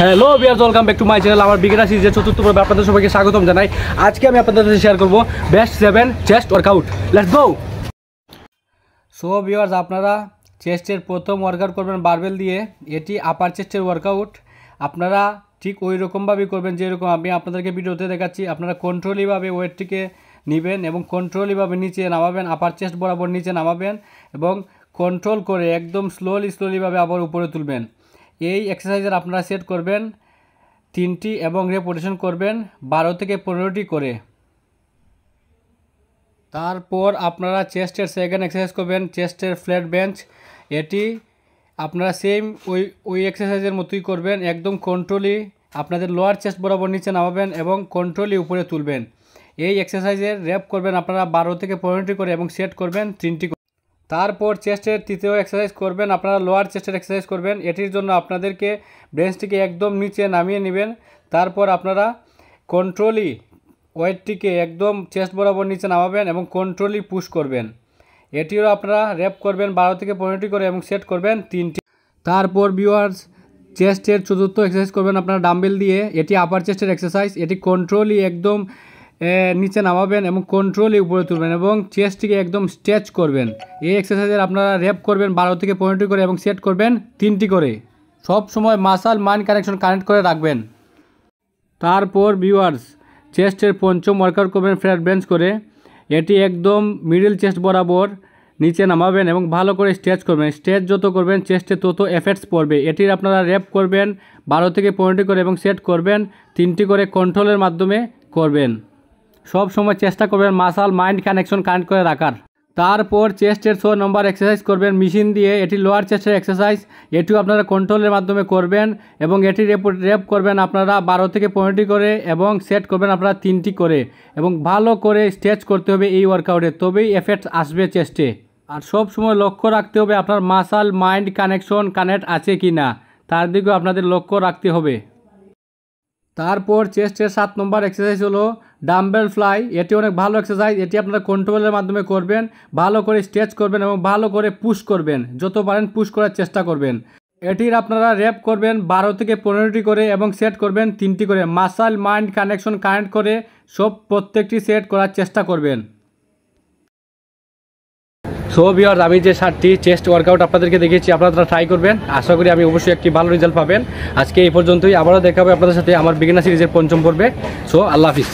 Hello viewers, welcome back to my channel. আমার beginner সিরিজের চতুর্থ পর্বে আপনাদের সবাইকে স্বাগতম জানাই। আজকে আমি আপনাদের সাথে শেয়ার করব best 7 chest workout. Let's go. So viewers, আপনারা চেস্টের প্রথম ওয়ার্কআউট করবেন বারবেল দিয়ে। এটি আপার চেস্টের ওয়ার্কআউট। আপনারা ঠিক ওই রকমভাবেই করবেন যেরকম আমি আপনাদেরকে ভিডিওতে দেখাচ্ছি। আপনারা কন্ট্রোলিভাবে ওয়েটটিকে নেবেন এবং কন্ট্রোলিভাবে নিচে নামাবেন, আপার চেস্ট বরাবর নিচে নামাবেন এবং কন্ট্রোল করে একদম স্লোলিভাবে আবার উপরে তুলবেন। এই এক্সারসাইজের আপনারা সেট করবেন 3টি এবং রেপিটেশন করবেন 12 থেকে 15টি করে। তারপর আপনারা চেস্টের সেকেন্ড এক্সারসাইজ করবেন চেস্টের ফ্ল্যাট বেঞ্চ। এটি আপনারা সেম ওই এক্সারসাইজের মতোই করবেন, একদম কন্ট্রোলি আপনাদের লোয়ার চেস্ট বরাবর নিচে নামাবেন এবং কন্ট্রোলি উপরে তুলবেন। এই এক্সারসাইজের র্যাপ করবেন আপনারা 12 থেকে 15টি করে এবং সেট করবেন 3টি করে। তারপর চেস্টের তৃতীয় এক্সারসাইজ করবেন আপনারা লোয়ার চেস্টের এক্সারসাইজ করবেন। এটির জন্য আপনাদেরকে বেঞ্চটিকে একদম নিচে নামিয়ে নেবেন। তারপর আপনারা কন্ট্রোলি ওয়েটটিকে একদম চেস্ট বরাবর নিচে নামাবেন এবং কন্ট্রোলি পুশ করবেন। এটিও আপনারা র্যাপ করবেন 12 থেকে 15টি করে এবং সেট করবেন 3টি। তারপর ভিউয়ার্স, চেস্টের চতুর্থ এক্সারসাইজ করবেন আপনারা ডাম্বেল দিয়ে। এটি আপার চেস্টের এক্সারসাইজ। এটি কন্ট্রোলি একদম নিচে নামাবেন এবং কন্ট্রোলি উপরে তুলবেন এবং চেস্টটিকে একদম স্ট্রেচ করবেন। এই এক্সারসাইজের আপনারা র্যাপ করবেন 12 থেকে 15টি করে এবং সেট করবেন 3টি করে। সব সময় মাসল মাইন্ড কানেক্ট করে রাখবেন। তারপর ভিউয়ার্স, চেস্টের পঞ্চম ওয়ার্কআউট করবেন ফ্ল্যাট বেঞ্চ করে। এটি একদম মিডল চেস্ট বরাবর নিচে নামাবেন এবং ভালো করে স্ট্রেচ করবেন। স্ট্রেচ যত করবেন চেস্টে তত এফেক্টস পড়বে। এটির আপনারা র্যাপ করবেন 12 থেকে 15টি করে এবং সেট করবেন 3টি করে কন্ট্রোলের মাধ্যমে করবেন। সব সময় চেষ্টা করবেন মাসল মাইন্ড কানেক্ট করে রাখার। তারপর চেস্টের 6 নম্বর এক্সারসাইজ করবেন মেশিন দিয়ে। এটি লোয়ার চেস্টের এক্সারসাইজ। এটিও আপনারা কন্ট্রোলের মাধ্যমে করবেন এবং এটি র্যাপ করবেন আপনারা 12 থেকে 15টি করে এবং সেট করবেন আপনারা 3টি করে এবং ভালো করে স্ট্রেচ করতে হবে এই ওয়ার্কআউটে, তবেই এফেক্ট আসবে চেস্টে। আর সব সময় লক্ষ্য রাখতে হবে আপনার মাসল মাইন্ড কানেক্ট আছে কি না, তার দিকেও আপনাদের লক্ষ্য রাখতে হবে। তারপর চেস্টের 7 নম্বর এক্সারসাইজ হলো ডাম্বেল ফ্লাই। এটি অনেক ভালো এক্সারসাইজ। এটি আপনারা কন্ট্রোলের মাধ্যমে করবেন, ভালো করে স্ট্রেচ করবেন এবং ভালো করে পুশ করবেন, যত পারেন পুশ করার চেষ্টা করবেন। এটির আপনারা র্যাপ করবেন 12 থেকে 15টি করে এবং সেট করবেন 3টি করে। মাসল মাইন্ড কানেক্ট করে প্রত্যেকটি সেট করার চেষ্টা করবেন। সো ভিউয়ার্স, আমি যে 7টি চেস্ট ওয়ার্কআউট আপনাদেরকে দেখিয়েছি আপনারা ট্রাই করবেন। আশা করি আমি অবশ্যই একটি ভালো রেজাল্ট পাবেন। আজকে এই পর্যন্তই। আবারও দেখা হবে আপনাদের সাথে আমার বিগিনার সিরিজের পঞ্চম পর্বে। সো আল্লাহ হাফিজ।